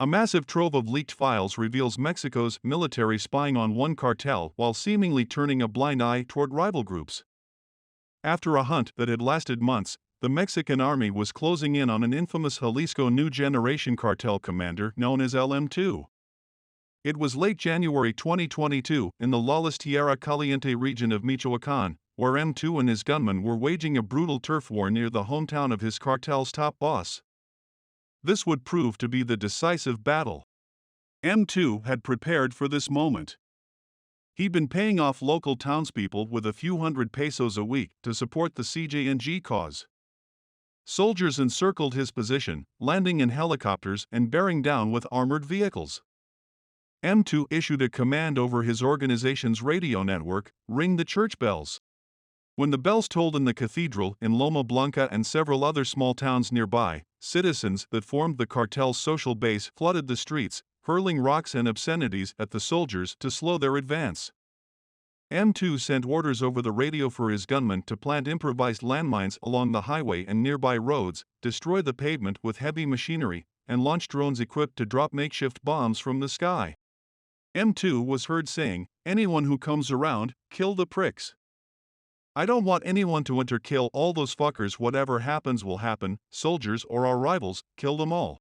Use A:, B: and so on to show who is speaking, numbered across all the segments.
A: A massive trove of leaked files reveals Mexico's military spying on one cartel while seemingly turning a blind eye toward rival groups. After a hunt that had lasted months, the Mexican army was closing in on an infamous Jalisco New Generation cartel commander known as LM2. It was late January 2022 in the lawless Tierra Caliente region of Michoacán, where M2 and his gunmen were waging a brutal turf war near the hometown of his cartel's top boss. This would prove to be the decisive battle. M2 had prepared for this moment. He'd been paying off local townspeople with a few hundred pesos a week to support the CJNG cause. Soldiers encircled his position, landing in helicopters and bearing down with armored vehicles. M2 issued a command over his organization's radio network, "Ring the church bells." When the bells tolled in the cathedral in Loma Blanca and several other small towns nearby, citizens that formed the cartel's social base flooded the streets, hurling rocks and obscenities at the soldiers to slow their advance. M2 sent orders over the radio for his gunmen to plant improvised landmines along the highway and nearby roads, destroy the pavement with heavy machinery, and launch drones equipped to drop makeshift bombs from the sky. M2 was heard saying, "Anyone who comes around, kill the pricks. I don't want anyone to enter, kill all those fuckers, whatever happens will happen, soldiers or our rivals, kill them all."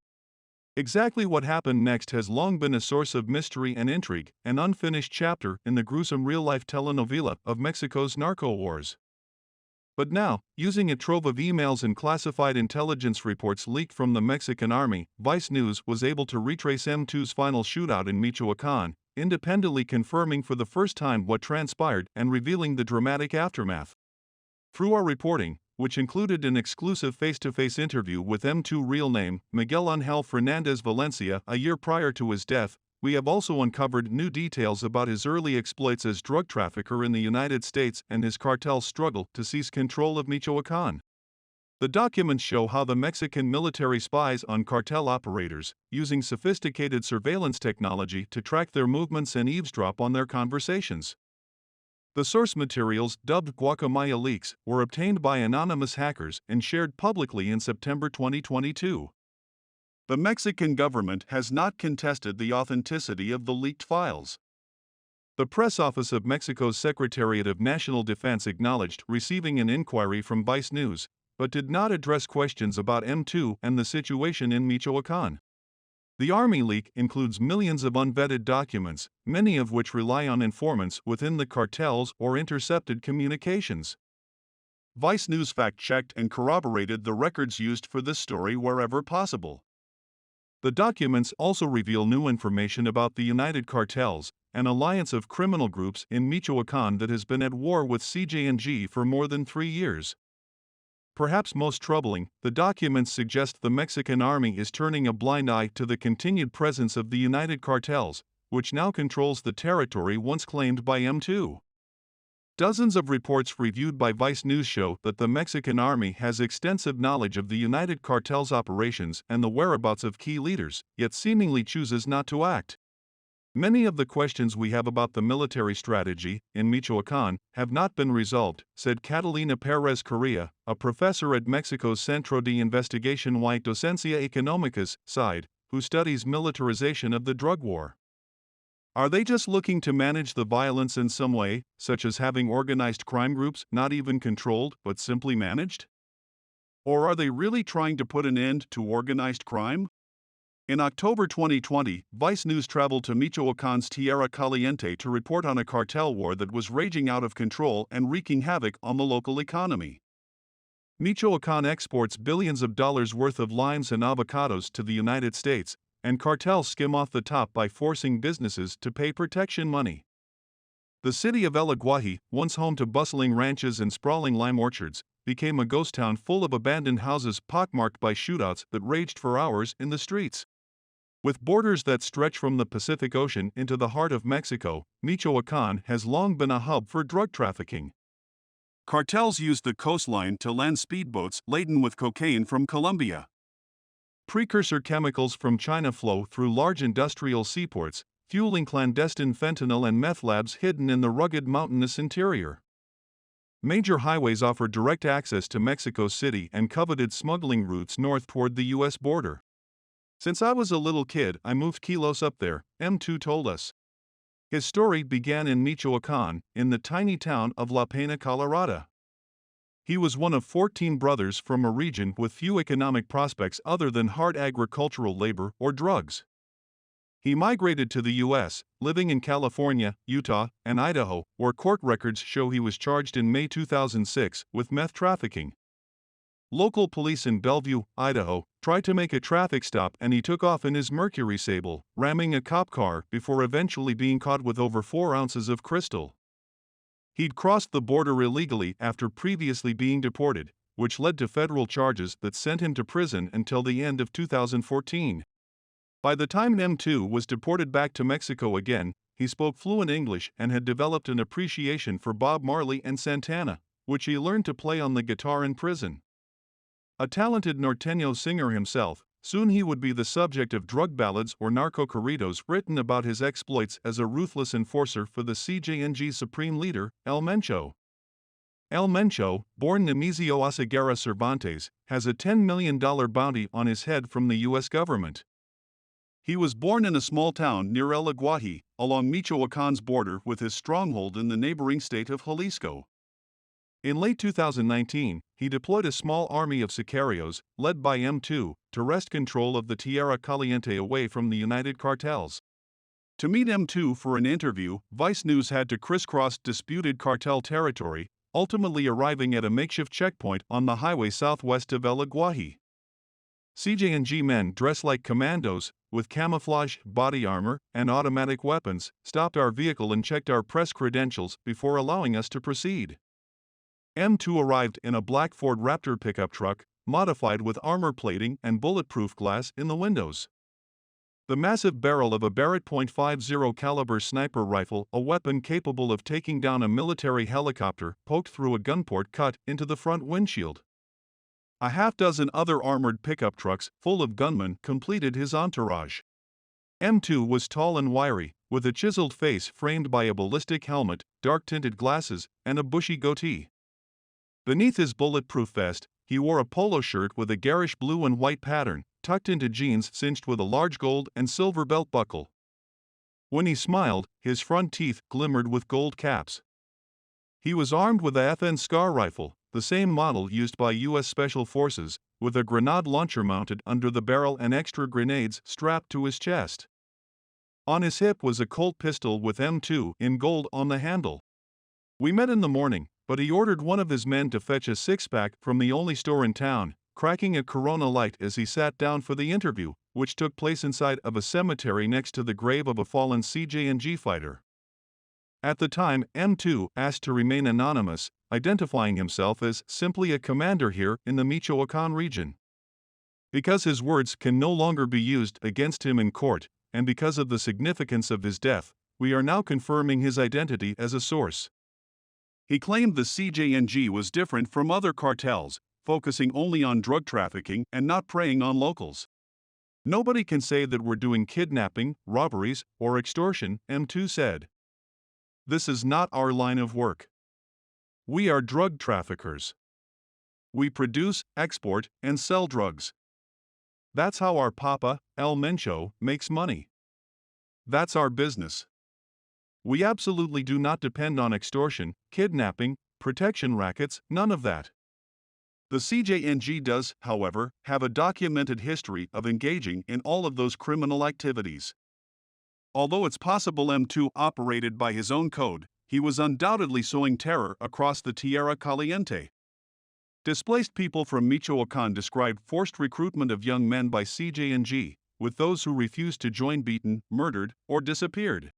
A: Exactly what happened next has long been a source of mystery and intrigue, an unfinished chapter in the gruesome real-life telenovela of Mexico's narco wars. But now, using a trove of emails and classified intelligence reports leaked from the Mexican army, Vice News was able to retrace M2's final shootout in Michoacán, independently confirming for the first time what transpired and revealing the dramatic aftermath. Through our reporting, which included an exclusive face-to-face interview with M2 real name, Miguel Ángel Fernández Valencia, a year prior to his death, we have also uncovered new details about his early exploits as drug trafficker in the United States and his cartel's struggle to seize control of Michoacán. The documents show how the Mexican military spies on cartel operators, using sophisticated surveillance technology to track their movements and eavesdrop on their conversations. The source materials, dubbed Guacamaya leaks, were obtained by anonymous hackers and shared publicly in September 2022. The Mexican government has not contested the authenticity of the leaked files. The press office of Mexico's Secretariat of National Defense acknowledged receiving an inquiry from Vice News, but did not address questions about M2 and the situation in Michoacán. The Army leak includes millions of unvetted documents, many of which rely on informants within the cartels or intercepted communications. Vice News fact-checked and corroborated the records used for this story wherever possible. The documents also reveal new information about the United Cartels, an alliance of criminal groups in Michoacán that has been at war with CJNG for more than 3 years. Perhaps most troubling, the documents suggest the Mexican army is turning a blind eye to the continued presence of the United Cartels, which now controls the territory once claimed by M2. Dozens of reports reviewed by Vice News show that the Mexican army has extensive knowledge of the United Cartel's operations and the whereabouts of key leaders, yet seemingly chooses not to act. Many of the questions we have about the military strategy in Michoacán have not been resolved, said Catalina Pérez Correa, a professor at Mexico's Centro de Investigación y Docencia Económicas, CIDE, who studies militarization of the drug war. Are they just looking to manage the violence in some way, such as having organized crime groups not even controlled but simply managed? Or are they really trying to put an end to organized crime? In October 2020, Vice News traveled to Michoacán's Tierra Caliente to report on a cartel war that was raging out of control and wreaking havoc on the local economy. Michoacán exports billions of dollars worth of limes and avocados to the United States, and cartels skim off the top by forcing businesses to pay protection money. The city of El Aguaje, once home to bustling ranches and sprawling lime orchards, became a ghost town full of abandoned houses pockmarked by shootouts that raged for hours in the streets. With borders that stretch from the Pacific Ocean into the heart of Mexico, Michoacán has long been a hub for drug trafficking. Cartels use the coastline to land speedboats laden with cocaine from Colombia. Precursor chemicals from China flow through large industrial seaports, fueling clandestine fentanyl and meth labs hidden in the rugged mountainous interior. Major highways offer direct access to Mexico City and coveted smuggling routes north toward the U.S. border. Since I was a little kid, I moved kilos up there, M2 told us. His story began in Michoacan, in the tiny town of La Pena, Colorado. He was one of 14 brothers from a region with few economic prospects other than hard agricultural labor or drugs. He migrated to the U.S., living in California, Utah, and Idaho, where court records show he was charged in May 2006 with meth trafficking. Local police in Bellevue, Idaho, tried to make a traffic stop and he took off in his Mercury Sable, ramming a cop car before eventually being caught with over 4 ounces of crystal. He'd crossed the border illegally after previously being deported, which led to federal charges that sent him to prison until the end of 2014. By the time M2 was deported back to Mexico again, he spoke fluent English and had developed an appreciation for Bob Marley and Santana, which he learned to play on the guitar in prison. A talented norteño singer himself, soon he would be the subject of drug ballads or narco corridos written about his exploits as a ruthless enforcer for the CJNG supreme leader, El Mencho. El Mencho, born Nemesio Oseguera Cervantes, has a $10 million bounty on his head from the U.S. government. He was born in a small town near El Aguaje, along Michoacan's border with his stronghold in the neighboring state of Jalisco. In late 2019, he deployed a small army of sicarios, led by M2, to wrest control of the Tierra Caliente away from the United Cartels. To meet M2 for an interview, Vice News had to crisscross disputed cartel territory, ultimately arriving at a makeshift checkpoint on the highway southwest of El Aguaje. CJNG men dressed like commandos, with camouflage, body armor, and automatic weapons, stopped our vehicle and checked our press credentials before allowing us to proceed. M2 arrived in a black Ford Raptor pickup truck, modified with armor plating and bulletproof glass in the windows. The massive barrel of a Barrett .50 caliber sniper rifle, a weapon capable of taking down a military helicopter, poked through a gunport cut into the front windshield. A half-dozen other armored pickup trucks, full of gunmen, completed his entourage. M2 was tall and wiry, with a chiseled face framed by a ballistic helmet, dark-tinted glasses, and a bushy goatee. Beneath his bulletproof vest, he wore a polo shirt with a garish blue and white pattern, tucked into jeans cinched with a large gold and silver belt buckle. When he smiled, his front teeth glimmered with gold caps. He was armed with a FN Scar rifle, the same model used by U.S. Special Forces, with a grenade launcher mounted under the barrel and extra grenades strapped to his chest. On his hip was a Colt pistol with M2 in gold on the handle. We met in the morning, but he ordered one of his men to fetch a six-pack from the only store in town, cracking a Corona Light as he sat down for the interview, which took place inside of a cemetery next to the grave of a fallen CJNG fighter. At the time, M2 asked to remain anonymous, identifying himself as simply a commander here in the Michoacan region. Because his words can no longer be used against him in court, and because of the significance of his death, we are now confirming his identity as a source. He claimed the CJNG was different from other cartels, focusing only on drug trafficking and not preying on locals. Nobody can say that we're doing kidnapping, robberies, or extortion, M2 said. This is not our line of work. We are drug traffickers. We produce, export, and sell drugs. That's how our papa, El Mencho, makes money. That's our business. We absolutely do not depend on extortion, kidnapping, protection rackets, none of that. The CJNG does, however, have a documented history of engaging in all of those criminal activities. Although it's possible M2 operated by his own code, he was undoubtedly sowing terror across the Tierra Caliente. Displaced people from Michoacan described forced recruitment of young men by CJNG, with those who refused to join beaten, murdered, or disappeared.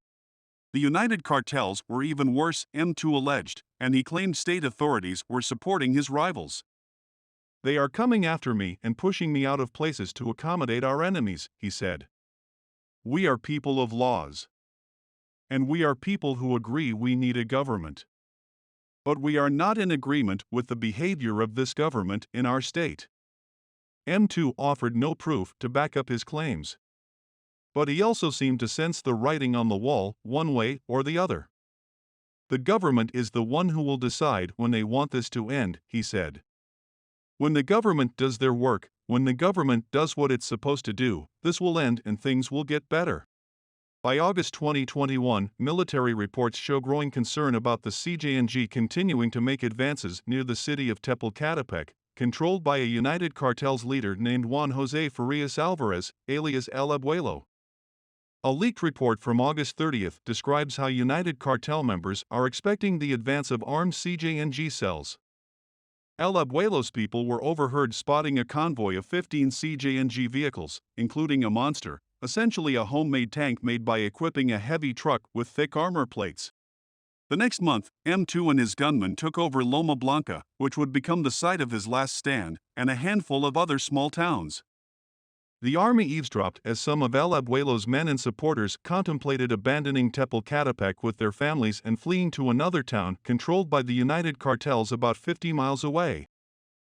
A: The United Cartels were even worse, M2 alleged, and he claimed state authorities were supporting his rivals. They are coming after me and pushing me out of places to accommodate our enemies, he said. We are people of laws. And we are people who agree we need a government. But we are not in agreement with the behavior of this government in our state. M2 offered no proof to back up his claims. But he also seemed to sense the writing on the wall, one way or the other. The government is the one who will decide when they want this to end, he said. When the government does their work, When the government does what it's supposed to do, this will end and things will get better. By August 2021, military reports show growing concern about the CJNG continuing to make advances near the city of Tepalcatepec, controlled by a United Cartel's leader named Juan Jose Farias Alvarez, alias El Abuelo. A leaked report from August 30 describes how United Cartel members are expecting the advance of armed CJNG cells. El Abuelo's people were overheard spotting a convoy of 15 CJNG vehicles, including a monster, essentially a homemade tank made by equipping a heavy truck with thick armor plates. The next month, M2 and his gunmen took over Loma Blanca, which would become the site of his last stand, and a handful of other small towns. The army eavesdropped as some of El Abuelo's men and supporters contemplated abandoning Tepalcatepec with their families and fleeing to another town controlled by the United Cartels about 50 miles away.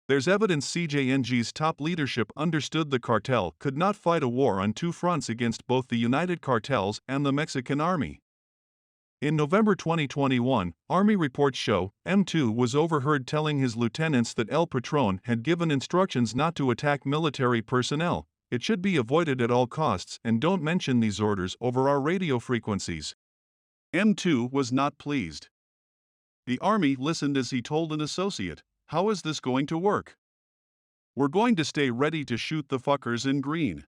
A: There's evidence CJNG's top leadership understood the cartel could not fight a war on two fronts against both the United Cartels and the Mexican army. In November 2021, Army reports show M2 was overheard telling his lieutenants that El Patron had given instructions not to attack military personnel. It should be avoided at all costs and don't mention these orders over our radio frequencies. M2 was not pleased. The army listened as he told an associate, "How is this going to work? We're going to stay ready to shoot the fuckers in green."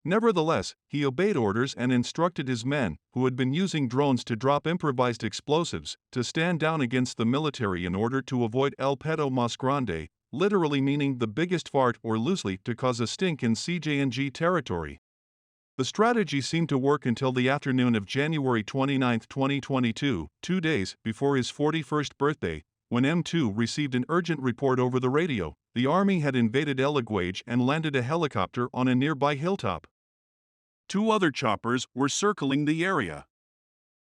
A: Nevertheless, he obeyed orders and instructed his men, who had been using drones to drop improvised explosives, to stand down against the military in order to avoid El Pedo Mas Grande, literally meaning the biggest fart, or loosely to cause a stink in CJNG territory. The strategy seemed to work until the afternoon of January 29, 2022, 2 days before his 41st birthday, when M2 received an urgent report over the radio. The army had invaded El Aguage and landed a helicopter on a nearby hilltop. 2 other choppers were circling the area.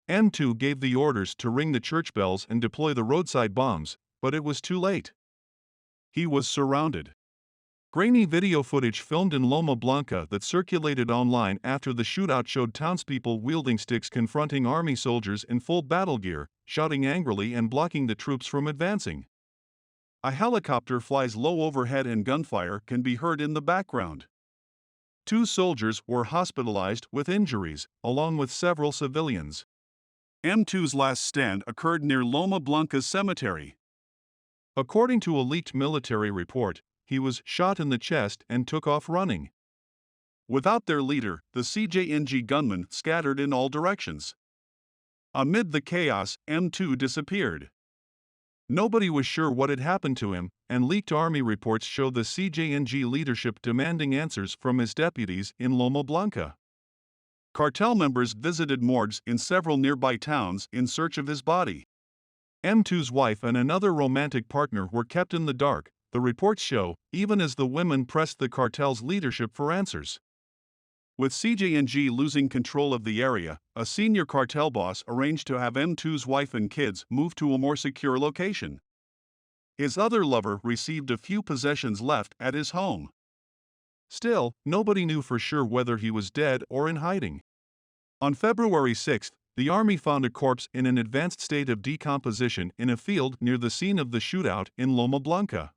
A: M2 gave the orders to ring the church bells and deploy the roadside bombs, but it was too late. He was surrounded. Grainy video footage filmed in Loma Blanca that circulated online after the shootout showed townspeople wielding sticks confronting army soldiers in full battle gear, shouting angrily and blocking the troops from advancing. A helicopter flies low overhead and gunfire can be heard in the background. 2 soldiers were hospitalized with injuries, along with several civilians. M2's last stand occurred near Loma Blanca's cemetery. According to a leaked military report, he was shot in the chest and took off running. Without their leader, the CJNG gunmen scattered in all directions. Amid the chaos, M2 disappeared. Nobody was sure what had happened to him, and leaked army reports show the CJNG leadership demanding answers from his deputies in Loma Blanca. Cartel members visited morgues in several nearby towns in search of his body. M2's wife and another romantic partner were kept in the dark, the reports show, even as the women pressed the cartel's leadership for answers. With CJNG losing control of the area, a senior cartel boss arranged to have M2's wife and kids move to a more secure location. His other lover received a few possessions left at his home. Still, nobody knew for sure whether he was dead or in hiding. On February 6, the army found a corpse in an advanced state of decomposition in a field near the scene of the shootout in Loma Blanca.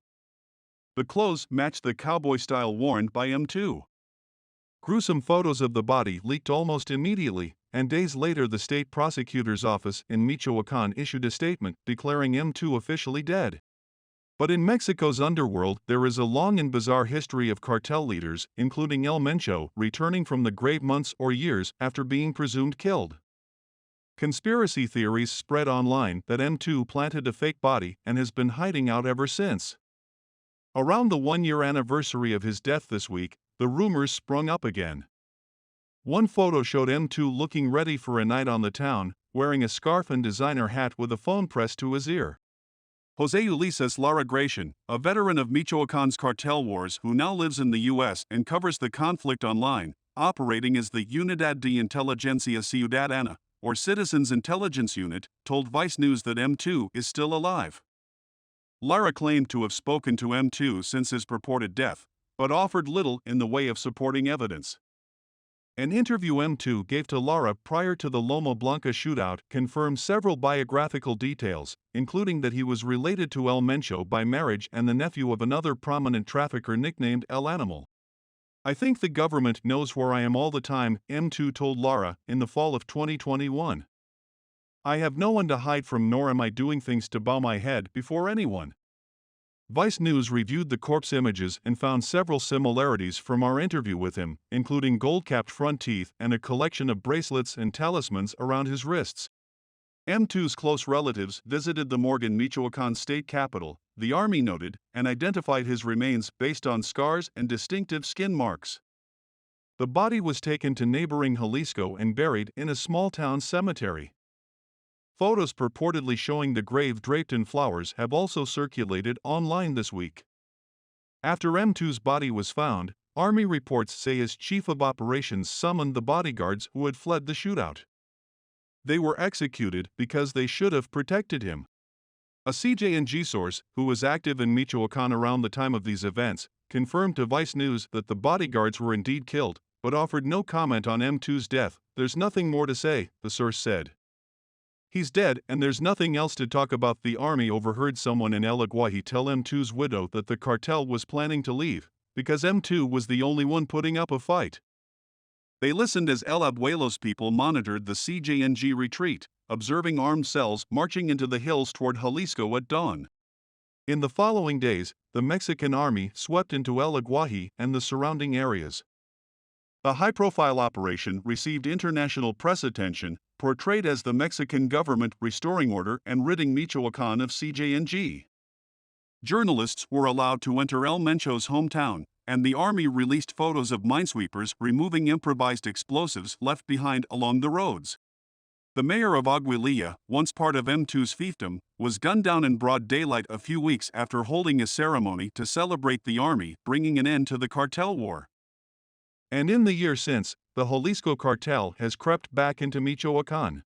A: The clothes matched the cowboy style worn by M2. Gruesome photos of the body leaked almost immediately, and days later the state prosecutor's office in Michoacán issued a statement declaring M2 officially dead. But in Mexico's underworld there is a long and bizarre history of cartel leaders, including El Mencho, returning from the grave months or years after being presumed killed. Conspiracy theories spread online that M2 planted a fake body and has been hiding out ever since. Around the 1-year anniversary of his death this week, the rumors sprung up again. One photo showed M2 looking ready for a night on the town, wearing a scarf and designer hat with a phone pressed to his ear. Jose Ulises Lara Gracian, a veteran of Michoacán's cartel wars who now lives in the U.S. and covers the conflict online, operating as the Unidad de Inteligencia Ciudadana, or Citizens Intelligence Unit, told Vice News that M2 is still alive. Lara claimed to have spoken to M2 since his purported death, but offered little in the way of supporting evidence. An interview M2 gave to Lara prior to the Loma Blanca shootout confirmed several biographical details, including that he was related to El Mencho by marriage and the nephew of another prominent trafficker nicknamed El Animal. "I think the government knows where I am all the time," M2 told Lara in the fall of 2021. "I have no one to hide from, nor am I doing things to bow my head before anyone." Vice News reviewed the corpse images and found several similarities from our interview with him, including gold-capped front teeth and a collection of bracelets and talismans around his wrists. M2's close relatives visited the morgue in Michoacan state capital, the Army noted, and identified his remains based on scars and distinctive skin marks. The body was taken to neighboring Jalisco and buried in a small-town cemetery. Photos purportedly showing the grave draped in flowers have also circulated online this week. After M2's body was found, Army reports say his chief of operations summoned the bodyguards who had fled the shootout. They were executed because they should have protected him. A CJNG source, who was active in Michoacan around the time of these events, confirmed to Vice News that the bodyguards were indeed killed, but offered no comment on M2's death. "There's nothing more to say," the source said. "He's dead and there's nothing else to talk about." The Army overheard someone in El Aguaje tell M2's widow that the cartel was planning to leave, because M2 was the only one putting up a fight. They listened as El Abuelo's people monitored the CJNG retreat, observing armed cells marching into the hills toward Jalisco at dawn. In the following days, the Mexican Army swept into El Aguaje and the surrounding areas. The high-profile operation received international press attention, portrayed as the Mexican government restoring order and ridding Michoacan of CJNG. Journalists were allowed to enter El Mencho's hometown, and the Army released photos of minesweepers removing improvised explosives left behind along the roads. The mayor of Aguililla, once part of M2's fiefdom, was gunned down in broad daylight a few weeks after holding a ceremony to celebrate the Army bringing an end to the cartel war. And in the year since, the Jalisco cartel has crept back into Michoacan.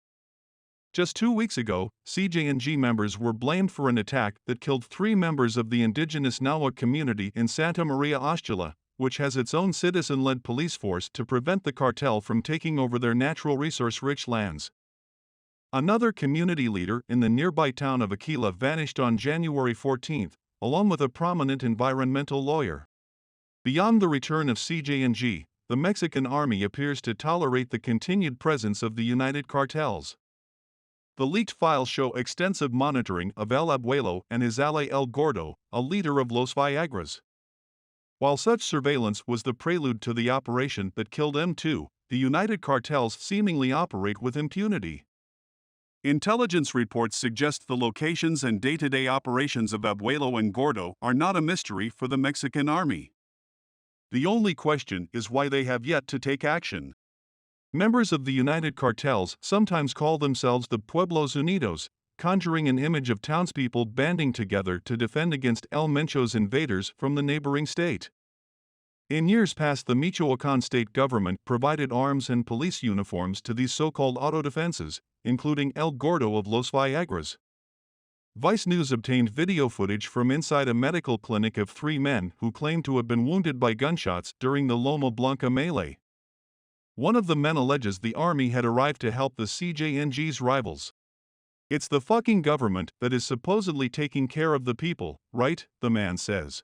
A: Just 2 weeks ago, CJNG members were blamed for an attack that killed 3 members of the indigenous Nahua community in Santa Maria Ostula, which has its own citizen-led police force to prevent the cartel from taking over their natural resource-rich lands. Another community leader in the nearby town of Aquila vanished on January 14, along with a prominent environmental lawyer. Beyond the return of CJNG, the Mexican Army appears to tolerate the continued presence of the United Cartels. The leaked files show extensive monitoring of El Abuelo and his ally El Gordo, a leader of Los Viagras. While such surveillance was the prelude to the operation that killed M2, the United Cartels seemingly operate with impunity. Intelligence reports suggest the locations and day-to-day operations of Abuelo and Gordo are not a mystery for the Mexican Army. The only question is why they have yet to take action. Members of the United Cartels sometimes call themselves the Pueblos Unidos, conjuring an image of townspeople banding together to defend against El Mencho's invaders from the neighboring state. In years past, the Michoacan state government provided arms and police uniforms to these so-called autodefenses, including El Gordo of Los Viagras. Vice News obtained video footage from inside a medical clinic of 3 men who claimed to have been wounded by gunshots during the Loma Blanca melee. One of the men alleges the Army had arrived to help the CJNG's rivals. "It's the fucking government that is supposedly taking care of the people, right?" the man says.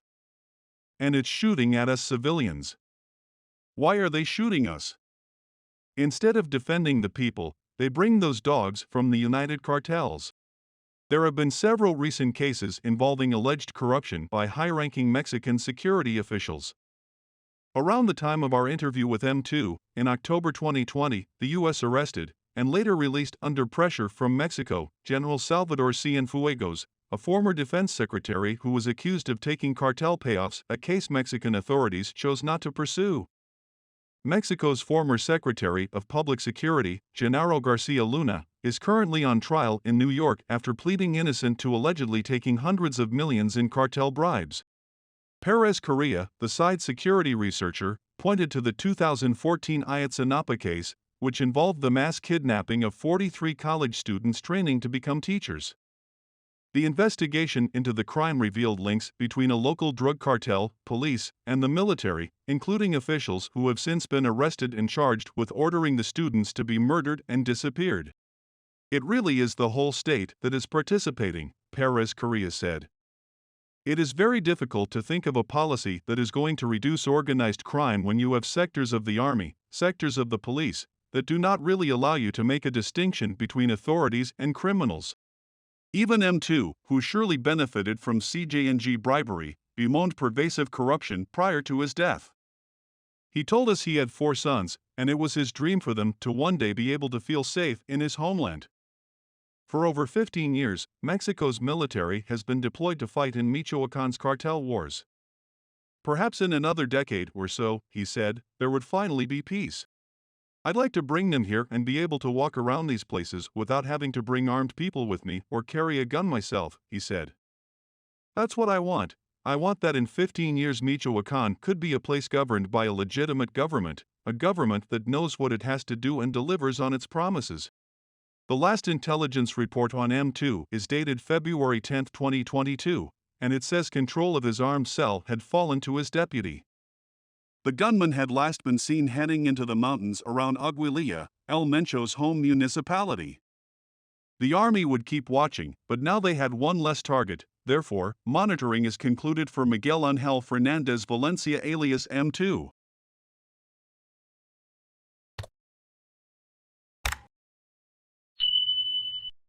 A: "And it's shooting at us civilians. Why are they shooting us? Instead of defending the people, they bring those dogs from the United Cartels." There have been several recent cases involving alleged corruption by high-ranking Mexican security officials. Around the time of our interview with M2, in October 2020, the U.S. arrested, and later released under pressure from Mexico, General Salvador Cienfuegos, a former defense secretary who was accused of taking cartel payoffs, a case Mexican authorities chose not to pursue. Mexico's former Secretary of Public Security, Genaro Garcia Luna, is currently on trial in New York after pleading innocent to allegedly taking hundreds of millions in cartel bribes. Perez Correa, the side security researcher, pointed to the 2014 Ayotzinapa case, which involved the mass kidnapping of 43 college students training to become teachers. The investigation into the crime revealed links between a local drug cartel, police, and the military, including officials who have since been arrested and charged with ordering the students to be murdered and disappeared. It really is the whole state that is participating, Perez Correa said. It is very difficult to think of a policy that is going to reduce organized crime when you have sectors of the army, sectors of the police, that do not really allow you to make a distinction between authorities and criminals. Even M2, who surely benefited from CJNG bribery, bemoaned pervasive corruption prior to his death. He told us he had 4 sons, and it was his dream for them to one day be able to feel safe in his homeland. For over 15 years, Mexico's military has been deployed to fight in Michoacan's cartel wars. Perhaps in another decade or so, he said, there would finally be peace. I'd like to bring them here and be able to walk around these places without having to bring armed people with me or carry a gun myself, he said. That's what I want. I want that in 15 years Michoacan could be a place governed by a legitimate government, a government that knows what it has to do and delivers on its promises. The last intelligence report on M2 is dated February 10, 2022, and it says control of his armed cell had fallen to his deputy. The gunman had last been seen heading into the mountains around Aguililla, El Mencho's home municipality. The army would keep watching, but now they had one less target, therefore, monitoring is concluded for Miguel Ángel Fernández Valencia alias M2.